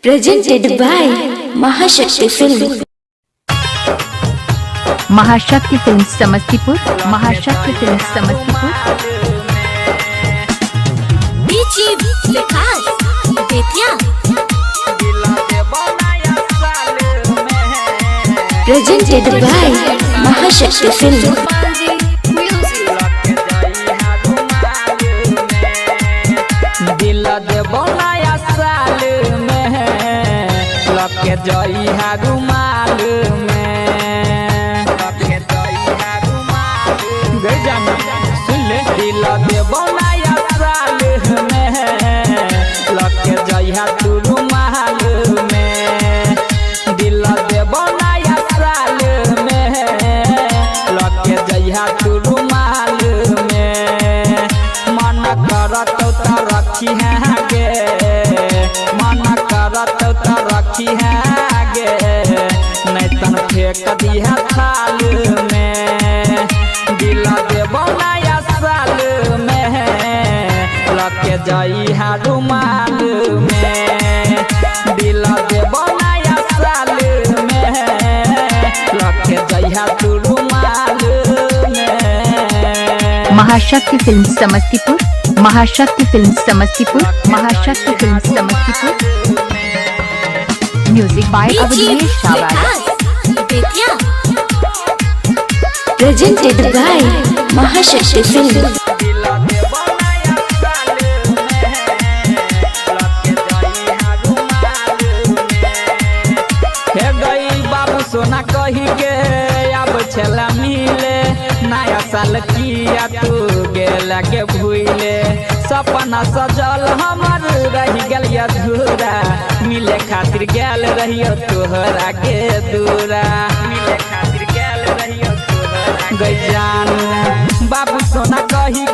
presented by Mahashakti film. महाशक्ति film Samastipur, Mahashakti film Samastipur. presented by Mahashakti film. दिल देबो नया साल में लके जई हा रुमाल में, लके जई हा रुमाल गे जाना सुन ले। दिल देबो नया साल में लके जई हा तू रुमाल में। दिल देबो नया साल में लके जई हा तू रुमाल में। मन करत तो रखी है गे, मन करत तो रखी है गे, नहीं तन फेंक दिया थाल में। दिल देबो नया साल में लके जई हा रुमाल में। दिल देबो नया साल में लके जई हा तू रुमाल में। महाशक्ति film Samastipur, Mahashakti film Samastipur, Mahashakti film Samastipur. Music by Awadhesh शाबाश। presented by Mahashakti film. सोना कही के अब छला मिले, नया साल किया तू गेला के भूले। सपना सजल हमर रह गल अधूरा, मिले खातिर गेल रहियो तोहरा के दूरा, मिले खातिर गेल रहियो तोहरा गई जानू। बाबू सोना कही